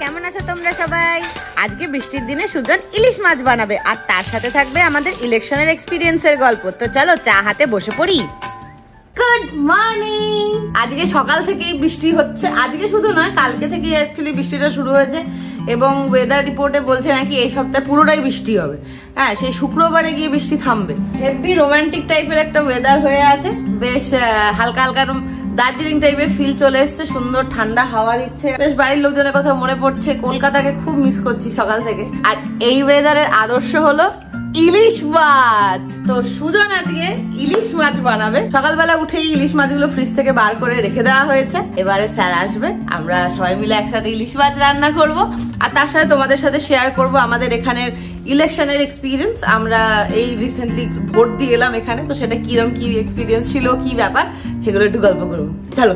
কেমন আছো তোমরা সবাই? আজকে বৃষ্টির দিনে সুজন ইলিশ মাছ বানাবে আর তার সাথে থাকবে আমাদের ইলেকশনের এক্সপিরিয়েন্সের গল্প। তো চলো চা হাতে বসে পড়ি। Good morning. আজকে সকাল থেকেই বৃষ্টি হচ্ছে, আজকে শুধু নয় কালকে থেকেই অ্যাকচুয়ালি বৃষ্টিটা শুরু হয়েছে এবং ওয়েদার রিপোর্টে বলছে নাকি এই সপ্তাহে পুরোটাই বৃষ্টি হবে। হ্যাঁ, সেই শুক্রবারে গিয়ে বৃষ্টি থামবে। হেভি রোমান্টিক টাইপের একটা ওয়েদার হয়ে আছে, বেশ হালকা হালকা দার্জিলিং টাইপের ফিল চলে এসছে, সুন্দর ঠান্ডা হাওয়া দিচ্ছে। বেশ বাড়ির লোকজনের কথা মনে পড়ছে, কলকাতাকে খুব মিস করছি সকাল থেকে। আর এই ওয়েদারের আদর্শ হলো ইলিশ মাছ। তো সুজন আজকে ইলিশ মাছ বানাবে। সকালবেলা উঠেই ইলিশ মাছগুলো ফ্রিজ থেকে বার করে রেখে দেওয়া হয়েছে। এবারে স্যার আসবে, আমরা সবাই মিলে একসাথে ইলিশ মাছ রান্না করব আর তার সাথে তোমাদের সাথে শেয়ার করব আমাদের এখানের ইলেকশনের এক্সপিরিয়েন্স। আমরা এই রিসেন্টলি ভোট দিয়ে এলাম এখানে, তো সেটা কিরকম কি এক্সপিরিয়েন্স ছিল, কি ব্যাপার, সেগুলো একটু গল্প করবো। চলো।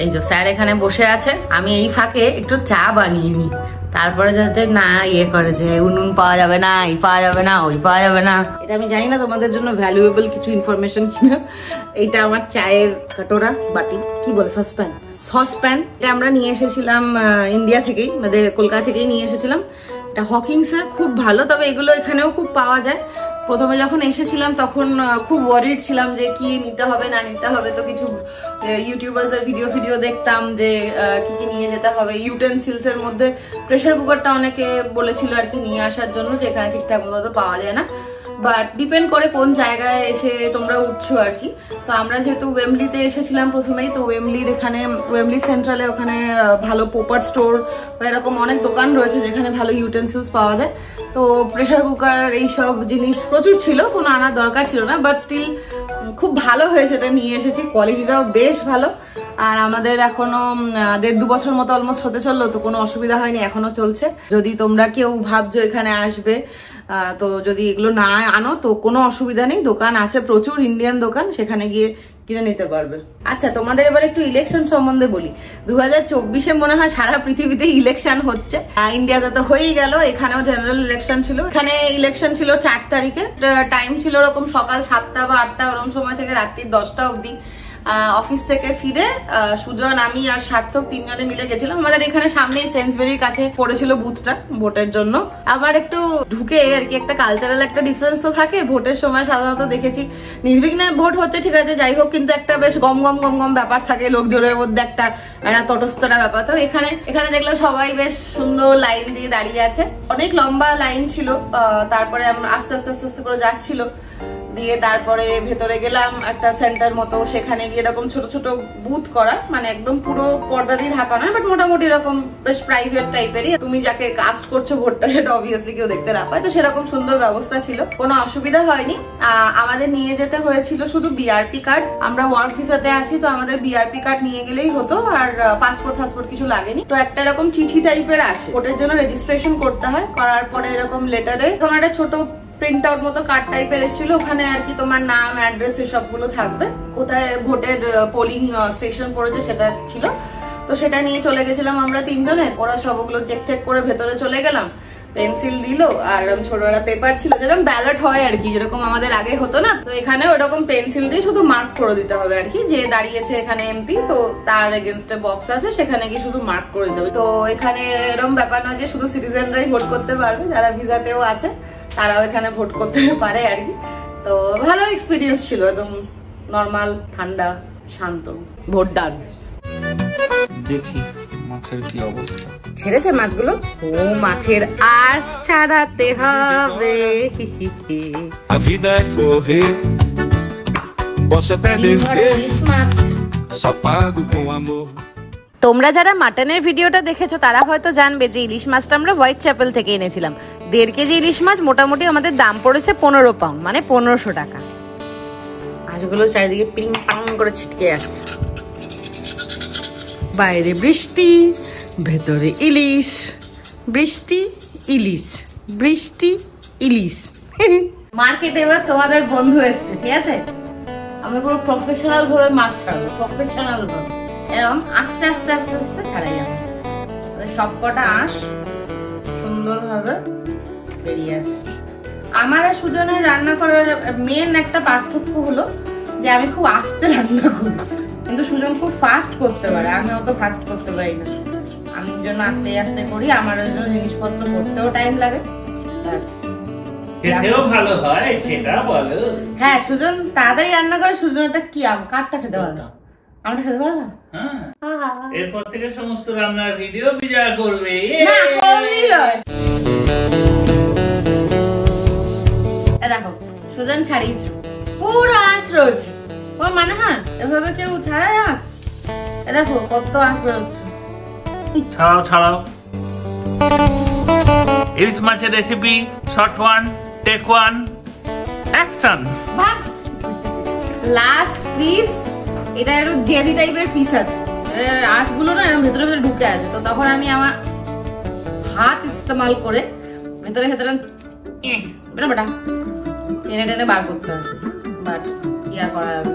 এই যে স্যার এখানে বসে আছে, আমি এই ফাঁকে একটু চা বানিয়ে নিই, তারপরে যাতে না ইয়ে করে যে উনুন পাওয়া যাবে না, এই পাওয়া যাবে না, ওই পাওয়া যাবে না। এটা আমি জানি না তোমাদের জন্য ভ্যালুয়েবল কিছু ইনফরমেশন কিনা। এইটা আমার চায়ের কাটোরা, বাটি, কি বলে, সসপ্যান। এটা আমরা নিয়ে এসেছিলাম ইন্ডিয়া থেকেই, মানে কলকাতা থেকেই নিয়ে এসেছিলাম। এটা হকিংসের, খুব ভালো। তবে এগুলো এখানেও খুব পাওয়া যায়। প্রথমে যখন এসেছিলাম তখন খুব ওয়ারিড ছিলাম যে কি নিতে হবে না নিতে হবে। তো কিছু ইউটিউবার্সের ভিডিও দেখতাম যে কি কি নিয়ে যেতে হবে। ইউটেনসিলস এর মধ্যে প্রেসার কুকারটা অনেকে বলেছিল আর কি নিয়ে আসার জন্য, যে এখানে ঠিকঠাক মতো পাওয়া যায় না, বাট ডিপেন্ড করে কোন জায়গায় এসে তোমরা উঠছো আর কি। তো আমরা যেহেতু ওয়েমলিতে এসেছিলাম প্রথমেই, তো ওয়েমলির এখানে ওয়েমলি সেন্ট্রালে ওখানে ভালো পোপার স্টোর বা এরকম অনেক দোকান রয়েছে যেখানে ভালো ইউটেনসিলস পাওয়া যায়। তো প্রেসার কুকার এইসব জিনিস প্রচুর ছিল, কোনো আনার দরকার ছিল না, বাট স্টিল খুব ভালো হয়েছে, এটা নিয়ে এসেছি। কোয়ালিটিটাও বেশ ভালো। আর আমাদের এখনো 1.5-2 বছর মতো অলমোস্ট হতে চললো, তো কোনো অসুবিধা হয়নি, এখনো চলছে। যদি তোমরা কেউ ভাবছো এখানে আসবে, তো যদি এগুলো না আনো তো কোনো অসুবিধা নেই, দোকান আছে প্রচুর, ইন্ডিয়ান দোকান, সেখানে গিয়ে কিনে নিতে পারবে। আচ্ছা, তোমাদের এবার একটু ইলেকশন সম্বন্ধে বলি। 2024-এ মনে হয় সারা পৃথিবীতে ইলেকশন হচ্ছে। ইন্ডিয়াতে তো হয়েই গেল, এখানেও জেনারেল ইলেকশন ছিল। এখানে ইলেকশন ছিল 4 তারিখে। টাইম ছিল ওরকম সকাল 7টা বা 8টা ওরকম সময় থেকে রাত্রি 10টা অবধি। অফিস থেকে ফিরে সুজন, আমি আর সার্থক 3 জনে মিলে গেছিলাম। আমাদের এখানে সামনেই সেন্সবেরির কাছে পড়েছিল বুথটা ভোটের জন্য। আবার একটু ঢুকে আর কি একটা কালচারাল একটা ডিফারেন্স তো থাকে। ভোটের সময় সাধারণত দেখেছি নির্বিঘ্নে ভোট হচ্ছে, ঠিক আছে, যাই হোক, কিন্তু একটা বেশ গম ব্যাপার থাকে লোকজনের মধ্যে, একটা তটস্থটা ব্যাপার। তো এখানে দেখলাম সবাই বেশ সুন্দর লাইন দিয়ে দাঁড়িয়ে আছে, অনেক লম্বা লাইন ছিল। তারপরে আমরা আস্তে আস্তে করে যাচ্ছিল, দিয়ে তারপরে ভেতরে গেলাম একটা সেন্টার মতো, সেখানে গিয়ে এরকম ছোট ছোট বুথ করা, মানে একদম পুরো পর্দা দিয়ে ঢাকা নয়, বাট মোটামুটি এরকম বেশ প্রাইভেট টাইপেরই। তুমি যাকে কাস্ট করছো ভোটটা, সেটা অবভিয়াসলি কেউ দেখতে না পায়। তো সেরকম সুন্দর ব্যবস্থা ছিল, কোনো অসুবিধা হয়নি। আমাদের নিয়ে যেতে হয়েছিল শুধু বিআরপি কার্ড। আমরা ওয়ার্ক ভিসাতে আছি, তো আমাদের বিআরপি কার্ড নিয়ে গেলেই হতো, আর পাসপোর্ট কিছু লাগেনি। তো একটা এরকম চিঠি টাইপের আসে, ভোটের জন্য রেজিস্ট্রেশন করতে হয়। করার পরে এরকম লেটারে তোমার একটা ছোট প্রিন্ট আউট মতো কার্ড টাইপের এসেছিল, ওখানে আর কি তোমার নাম, অ্যাড্রেস এসবগুলো থাকবে, কোথায় ভোটের পোলিং স্টেশন পড়েছে সেটা ছিল। তো সেটা নিয়ে চলে গেছিলাম আমরা 3 জনে। ওরা সবগুলো চেক করে ভেতরে চলে গেলাম, পেন্সিল দিল আর ছোট একটা পেপার ছিল, যেরকম ব্যালট হয় আর কি, যেরকম আমাদের আগে হতো না। তো এখানে ওরকম পেন্সিল দিয়ে শুধু মার্ক করে দিতে হবে আর কি, যে দাঁড়িয়েছে এখানে এমপি, তো তার এগেনস্টে বক্স আছে, সেখানে গিয়ে শুধু মার্ক করে দিতে হবে। তো এখানে এরকম ব্যাপার নয় যে শুধু সিটিজেনরাই ভোট করতে পারবে, যারা ভিসাতেও আছে তারাও এখানে ভোট করতে পারে আর কি। তো ভালো এক্সপিরিয়েন্স ছিল, একদম নরমাল, ঠান্ডা, শান্ত। ভোট ডান। দেখি মাছের কি অবস্থা। ছেড়েছে মাছগুলো। ও, মাছের আঁশ ছাড়াতে হবে। A vida é correr, posso até dever, só pago com amor. তোমরা যারা মাটনের ভিডিওটা দেখেছো তারা হয়তো জানবে যে ইলিশ মাছটা আমরা হোয়াইট চ্যাপেল থেকে এনেছিলাম। 1.5 কেজি ইলিশ মাছ মোটামুটি আমাদের দাম পড়েছে 15 পাউন্ড, মানে 1500 টাকা। মাছগুলো চারিদিকে পিং পাং করে ছিটকে যাচ্ছে। বাইরে বৃষ্টি, ভেতরে ইলিশ, বৃষ্টি ইলিশ, বৃষ্টি ইলিশ। মার্কেটে এবার তোমাদের বন্ধু এসছে, ঠিক আছে? আমি পুরো প্রফেশনাল ভাবে মাছ ছাড়বো, প্রফেশনাল ভাবে, এরকম আস্তে আস্তে ছাড়াই যাবে। সব কটা আঁশ সুন্দরভাবে বেরিয়ে আসে। আমার আর সুজনের রান্না করার মেন একটা পার্থক্য হলো যে আমি খুব আস্তে রান্না করি, কিন্তু সুজন খুব ফাস্ট করতে পারে, আমি অত ফাস্ট করতে পারি না। আমি জন্য আস্তে আস্তে করি, আমার ওই জন্য জিনিসপত্র করতেও টাইম লাগে। খেতেও ভালো হয় সেটা বলো। হ্যাঁ, সুজন তাড়াতাড়ি রান্না করে। সুজনটা কি কাঠটা খেতে পারো না, আমরা খেতে পারো না। হ্যাঁ, এরপর থেকে সমস্ত রান্নার ভিডিও বিজয় করবে। না, করলেই লয়। দেখো সুজন ছাড়িয়েছে, পুরো আঁশ রয়েছে। ওর মানে হ্যাঁ এভাবে কেউ ছাড়ায় আঁশ? দেখো কত আঁশ বেরোচ্ছে। ছাড়াও ছাড়াও। ইলিশ মাছের recipe shot one, take one, action. ভাগ লাস্ট পিস। এটা একটু জেদি টাইপের পিস আছে, আঁশগুলো না এরকম ভেতরে ভেতরে ঢুকে আছে। তো তখন আমি আমার হাত ইস্তেমাল করে ভেতরে ভেতরে বেটা টেনে টেনে বার করতে হবে। বাট কি আর করা যাবে,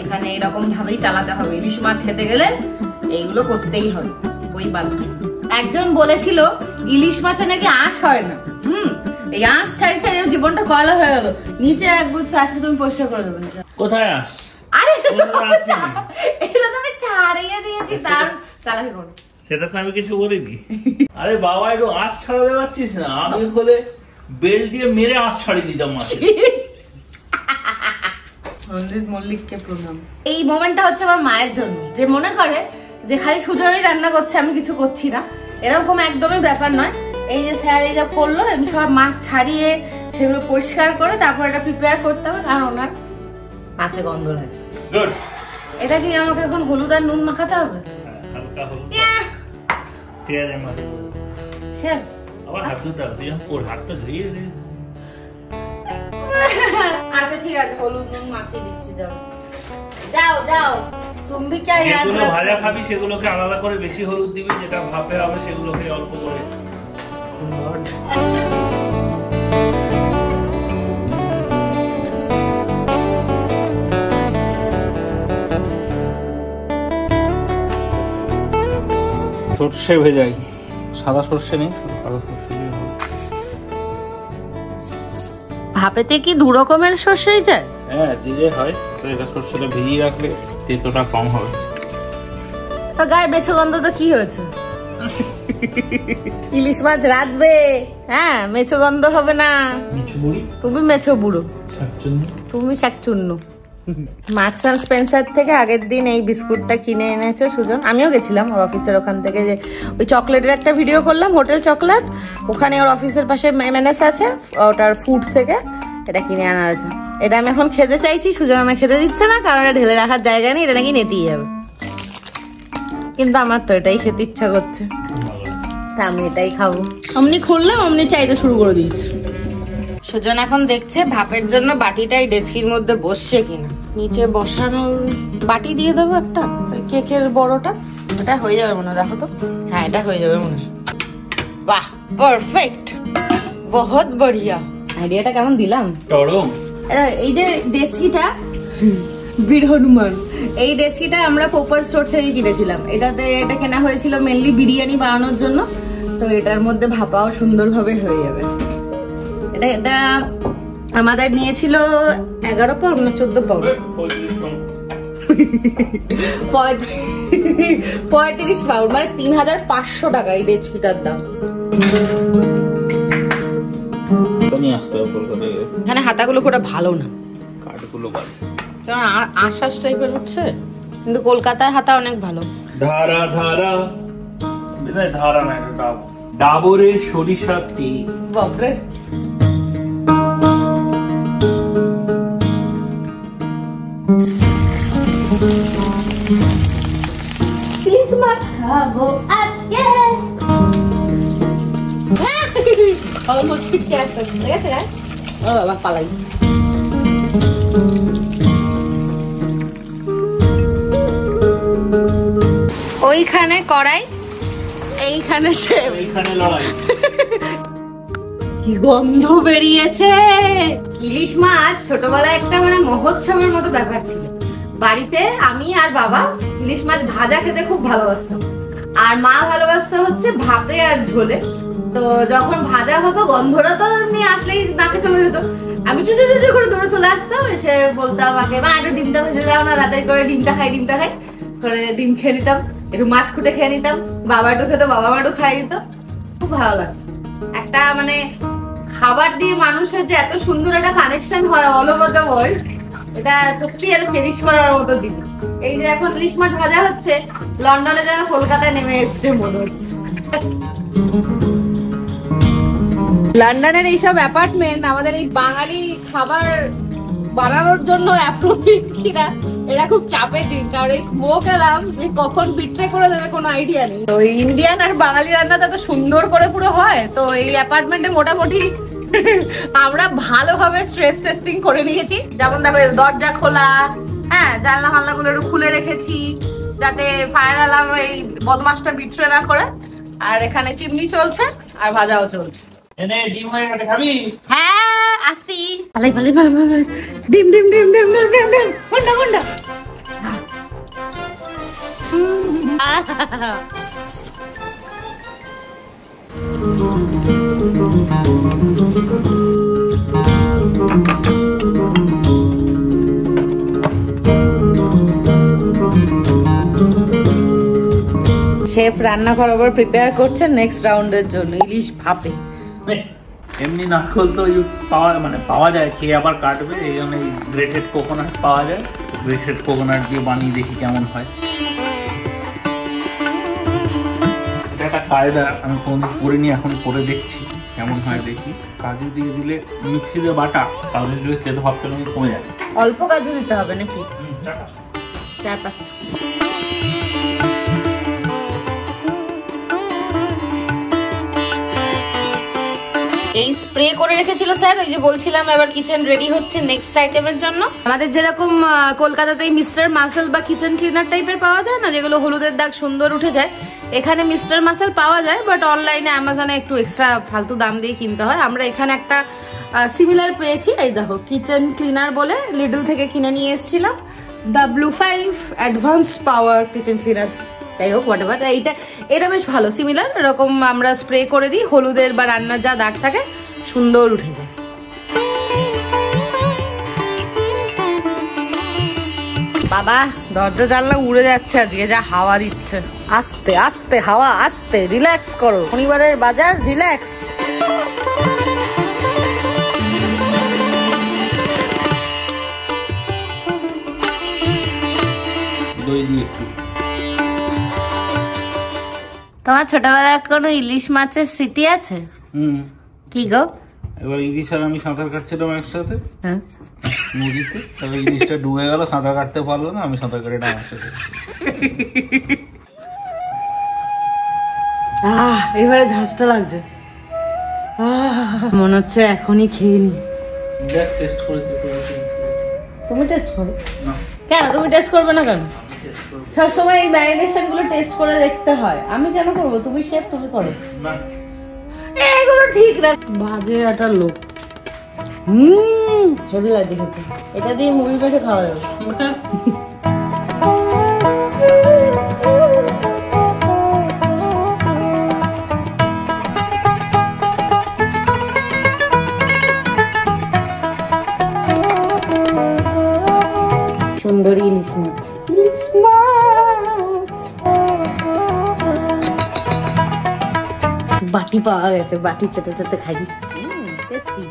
এখানে এরকম ভাবেই চালাতে হবে। ইলিশ মাছ খেতে গেলে এইগুলো করতেই হবে, ওই বাদ নেই। একজন বলেছিল ইলিশ মাছে নাকি আঁশ হয় না। এই আঁশ ছাড়ি ছাড়ি জীবনটা কয়লা হয়ে গেল। নিচে এক গুচ্ছ আঁশ তুমি পরিষ্কার করে দেবে। কোথায় আস? আরে এটা তো আমি ছাড়িয়ে দিয়েছি, তার চালাকি করো। সেটা তো আমি কিছু বলিনি। আরে বাবা, একটু আঁশ ছাড়াতে পারছিস না? আমি হলে বেল দিয়ে মেরে আঁশ ছাড়িয়ে দিতাম মাছে। রঞ্জিত মল্লিককে প্রণাম। এই মোমেন্টটা হচ্ছে আমার মায়ের জন্য, যে মনে করে যে খালি সুজনই রান্না করছে, আমি কিছু করছি না। এরকম একদমই ব্যাপার নয়। এই যে স্যার এই যা করলো, আমি সব মাছ ছাড়িয়ে সেগুলো পরিষ্কার করে তারপর এটা প্রিপেয়ার করতে হবে, কারণ ওনার মাছে গন্ধ লাগে। গুড। এটা কি আমাকে এখন হলুদ আর নুন মাখাতে হবে? হালকা হলুদ। ঠিক আছে মাছ। স্যার আবার হাত ধুতে হবে, তুই ওর হাতটা ধুয়ে দে। আচ্ছা ঠিক আছে, হলুদ নুন মাখিয়ে দিচ্ছি। যাও যাও যাও, তুমি কি যেগুলো ভাজা খাবি সেগুলোকে আলাদা করে বেশি হলুদ দিবি, যেটা ভাপে হবে সেগুলোকে অল্প করে। সর্ষে ভেজাই, সাদা সর্ষে নেই, কালো সর্ষে দিয়ে হবে। ভাপেতে কি দু রকমের সর্ষেই যায়? হ্যাঁ দিলে হয়, তো এটা সর্ষেটা ভিজিয়ে রাখলে তেতোটা কম হবে। তো গায়ে বেছে গন্ধ তো কি হয়েছে? ইলিশ মাছ রাঁধবে, হ্যাঁ মেছো গন্ধ হবে না। তুমি মেছো বুড়ো, তুমি শাকচুন্ন। মার্কস অ্যান্ড স্পেন্সার থেকে আগের দিন এই বিস্কুটটা কিনে এনেছে সুজন। আমিও গেছিলাম ওর অফিসের ওখান থেকে, যে ওই চকলেটের একটা ভিডিও করলাম, হোটেল চকলেট। ওখানে ওর অফিসের পাশে এমএনএস আছে, ওটার ফুড থেকে এটা কিনে আনা হয়েছে। এটা আমি এখন খেতে চাইছি, সুজন আমায় খেতে দিচ্ছে না, কারণ এটা ঢেলে রাখার জায়গা নেই, এটা নাকি নেতিয়ে যাবে। কিন্তু আমার তো এটাই খেতে ইচ্ছা করছে, তা আমি এটাই খাবো। অমনি খুললাম, অমনি চাইতে শুরু করে দিয়েছি। সুজন এখন দেখছে ভাপের জন্য বাটিটাই ডেচকির মধ্যে বসছে কিনা। নিচে বসানোর বাটি দিয়ে দেবো একটা, কেকের বড়টা। এটা হয়ে যাবে মনে হয়, দেখো তো। হ্যাঁ এটা হয়ে যাবে মনে হয়। বাহ পারফেক্ট, বহুত বড়িয়া। আইডিয়াটা কেমন দিলাম? এই যে ডেচকিটা বীর হনুমান, এই ডেচকিটা আমরা পোপার স্টোর থেকে কিনেছিলাম। এটা কেনা হয়েছিল মেনলি বিরিয়ানি বানানোর জন্য। তো এটার মধ্যে ভাপাও সুন্দরভাবে হয়ে যাবে। এটা আমাদের নিয়েছিল 11 পাউন্ড না 14 পাউন্ড, 35 পাউন্ড, মানে 3500 টাকা এই ডেচকিটার দাম। এখানে হাতাগুলো খুব ভালো না, আশ্বাস টাইপের হচ্ছে, কিন্তু কলকাতার হাতা অনেক ভালো। ধারা ধারা ধারা না, ডাবরের সরিষার তেল। বাপরে, ইলিশ মাছ খাবো আজকে। অলমোস্ট ছিটকে আসছে, ঠিক আছে গাইস? ও বাবা পালাই। ওইখানে কড়াই, এইখানে শেফ, এইখানে লড়াই। কি গন্ধ বেরিয়েছে! ইলিশ মাছ ছোটবেলায় একটা মানে মহোৎসবের মতো ব্যাপার ছিল। বাড়িতে আমি আর বাবা ইলিশ মাছ ভাজা খেতে খুব ভালোবাসতাম, আর মা ভালোবাসতো হচ্ছে ভাপে আর ঝোলে। তো যখন ভাজা হতো গন্ধটা তো নিয়ে আসলেই নাকে চলে যেত। আমি টুটু টুটু করে দৌড়ে চলে আসতাম, এসে বলতাম আমাকে, মা একটু ডিমটা ভেজে দাও না, তাড়াতাড়ি করে ডিমটা খাই করে ডিম খেয়ে নিতাম। একটু মাছ খুঁটে খেয়ে নিতাম, বাবা একটু খেতো, বাবা একটু খাইয়ে দিত, খুব ভালো লাগতো। একটা মানে খাবার দিয়ে মানুষের যে এত সুন্দর একটা কানেকশন হয় অল ওভার দ্য ওয়ার্ল্ড, এটা সত্যি একটা চেরিশ করার মতো জিনিস। এই যে এখন ইলিশ মাছ ভাজা হচ্ছে, লন্ডনে যেন কলকাতায় নেমে এসছে মনে হচ্ছে। লন্ডনের এইসব অ্যাপার্টমেন্ট আমাদের এই বাঙালি খাবার বানানোর জন্য অ্যাপ্রোপ্রিয়েট কিনা এটা খুব চাপের দিন, কারণ এই স্মোক অ্যালার্ম যে কখন বিট্রে করে দেবে কোনো আইডিয়া নেই। তো ইন্ডিয়ান আর বাঙালি রান্নাটা তো সুন্দর করে পুরো হয়, তো এই অ্যাপার্টমেন্টে মোটামুটি আমরা ভালোভাবে স্ট্রেস টেস্টিং করে নিয়েছি। যেমন দেখো দরজা খোলা, হ্যাঁ জানলা ফাল্লা গুলো একটু খুলে রেখেছি যাতে ফায়ার অ্যালার্ম এই বদমাসটা বিট্রে না করে। আর এখানে চিমনি চলছে আর ভাজাও চলছে। এনে ডিম হয়ে গেছে, খাবি? হ্যাঁ আসছি। পালাই পালাই পালাই, ডিম ডিম ডিম ডিম ডিম ডিম ডিম, কোনটা কোনটা? শেফ রান্নাঘর আবার প্রিপেয়ার করছেন নেক্সট রাউন্ডের জন্য ইলিশ ভাপে। এমনি নারকেল তো পাওয়া যায়, খেয়ে আবার কাটবে, এই জন্য গ্রেটেড কোকোনাট পাওয়া যায়। গ্রেটেড কোকোনাট দিয়ে বানিয়ে দেখি কেমন হয়। এটা একটা কায়দা, আমি কোনদিন করিনি, এখন করে দেখছি কেমন হয় দেখি। কাজু দিয়ে দিলে মিক্সিতে বাটা, কাজু দিলে তেতো ভাবটা কমে যায়। অল্প কাজু দিতে হবে নাকি? 4-5। এই স্প্রে করে রেখেছিল স্যার, ওই যে বলছিলাম এবার কিচেন রেডি হচ্ছে নেক্সট আইটেমের জন্য। আমাদের যেরকম কলকাতাতে মিস্টার মাসেল বা কিচেন ক্লিনার টাইপের পাওয়া যায় না, যেগুলো হলুদের দাগ সুন্দর উঠে যায়, এখানে মিস্টার মাসেল পাওয়া যায়, বাট অনলাইনে অ্যামাজনে একটু এক্সট্রা ফালতু দাম দিয়ে কিনতে হয়। আমরা এখানে একটা সিমিলার পেয়েছি, এই দেখো কিচেন ক্লিনার বলে লিডল থেকে কিনে নিয়ে এসেছিলাম, W5 অ্যাডভান্সড পাওয়ার কিচেন ক্লিনার। তাই হোক হোয়াটএভার, এটা বেশ ভালো, সিমিলার। এরকম আমরা স্প্রে করে দিই, হলুদের বা রান্নার যা দাগ থাকে সুন্দর উঠে যায়। বাবা দরজা জানলা উড়ে যাচ্ছে আজকে, যা হাওয়া দিচ্ছে। আস্তে আস্তে হাওয়া, আস্তে, রিল্যাক্স করো, শনিবারের বাজার, রিল্যাক্স। দই দিয়ে একটু। তোমার ছোটবেলায় কোনো ইলিশ মাছের স্মৃতি আছে? কি গো? এবার ইলিশ আর আমি সাঁতার কাটছিলাম একসাথে হ্যাঁ নদীতে, তবে ইলিশটা ডুবে গেল, সাঁতার কাটতে পারলো না, আমি সাঁতার কেটে আমার সাথে। এবারে ঝাঁজটা লাগছে, মনে হচ্ছে এখনই খেয়ে নি। টেস্ট করে তুমি টেস্ট করো না? কেন তুমি টেস্ট করবে না কেন? সবসময় এই ম্যারিনেশন গুলো টেস্ট করে দেখতে হয়, আমি কেন করবো? তুমি শেফ, তুমি করো না। এগুলো ঠিক না, বাজে একটা লোক। হেভি লাগে খেতে, এটা দিয়ে মুড়ি মেখে খাওয়া যাবে। সুন্দরী ইলিশ মাছ, ইলিশ মাছ। বাটি পাওয়া গেছে, বাটি চেটে চেটে খাই, টেস্টি।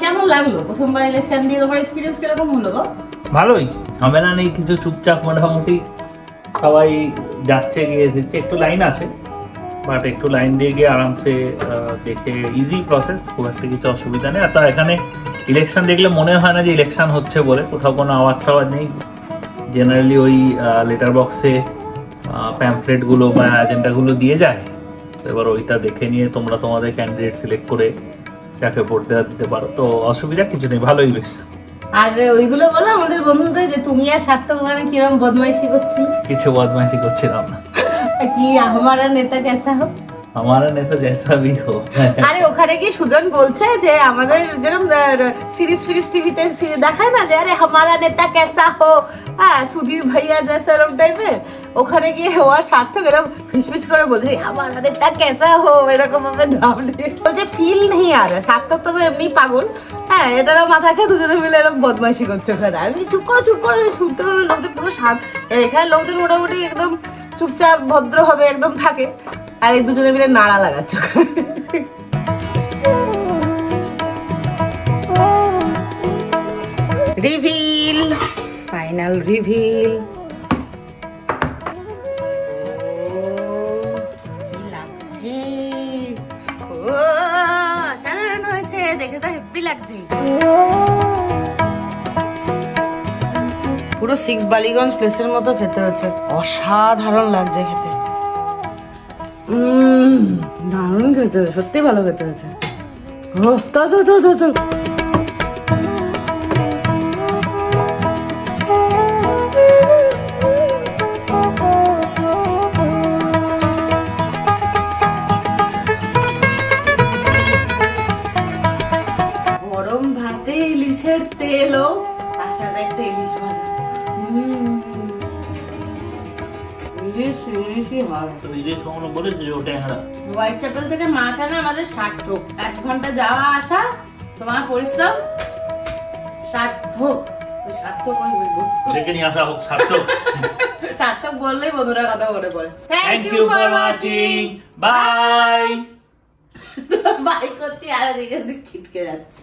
কেমন লাগলো প্রথমবার ইলেকশন দিয়ে? তোমার এক্সপেরিয়েন্স কিরকম হলো গো? ভালোই, ঝামেলা নেই কিছু, চুপচাপ মোটামুটি সবাই যাচ্ছে গিয়ে দিচ্ছে। একটু লাইন আছে, বাট একটু লাইন দিয়ে গিয়ে আরামসে দেখে ইজি প্রসেস, খুব একটা কিছু অসুবিধা নেই। আর তো এখানে ইলেকশন দেখলে মনে হয় না যে ইলেকশন হচ্ছে বলে, কোথাও কোনো আওয়াজ টাওয়াজ নেই। জেনারেলি ওই লেটার বক্সে প্যাম্পলেটগুলো বা এজেন্ডাগুলো দিয়ে যায়, এবার ওইটা দেখে নিয়ে তোমরা তোমাদের ক্যান্ডিডেট সিলেক্ট করে যাকে ভোট দেওয়া দিতে পারো, তো অসুবিধা কিছু নেই, ভালোই বেশ। আর ওইগুলো বলো আমাদের বন্ধুদের যে তুমি আর সার্থক ওখানে কিরকম বদমাইশি করছিলে? কিছু বদমাইশি করছিলাম না। কি আমারা নেতা কেসা হোক? हमारा नहीं तो जैसा भी हो। আরে ওখানে গিয়ে সুজন বলছে যে আমাদের যেরকম সিরিজ ফিরিজ টিভিতে দেখায় না যে আরে হামারা নেতা কেসা হো, হ্যাঁ সুধীর ভাইয়া জেসা এরকম টাইপের, ওখানে গিয়ে ওর সার্থক এরকম ফিসফিস করে বলছে হামারা নেতা কেসা হো, এরকম ভাবে নাম নিয়ে বলছে ফিল নেই। আর সার্থক তো এমনি পাগল, হ্যাঁ এটারও মাথা খেয়ে দুজনে মিলে এরকম বদমাইশি করছে ওখানে। আমি চুপ করে শুনতে পাবে, লোকদের পুরো শান্ত, এখানে লোকজন মোটামুটি একদম চুপচাপ ভদ্র হবে একদম থাকে, আর এই দুজনে মিলে নাড়া লাগাচ্ছে। Reveal, final reveal. লাগছে, ও সাধারণ হয়েছে, দেখে তো হেব্বি লাগছে। পুরো 6 বালিগঞ্জ প্লেসের মতো খেতে হচ্ছে, অসাধারণ লাগছে খেতে। দারুণ খেতে, সত্যি ভালো খেতে হয়েছে। ও তো গরম ভাতে ইলিশের তেলও, তার সাথে একটা ইলিশ ভাজা। হোয়াইট চ্যাপেল থেকে মাছ আনা আমাদের সার্থক, 1 ঘন্টা যাওয়া আসা, তোমার পরিশ্রম সার্থক। সার্থক সার্থক বললেই বন্ধুরা কথা মনে পড়ে। Thank you for watching, bye. Bye করছি আর এদিকে ছিটকে যাচ্ছে।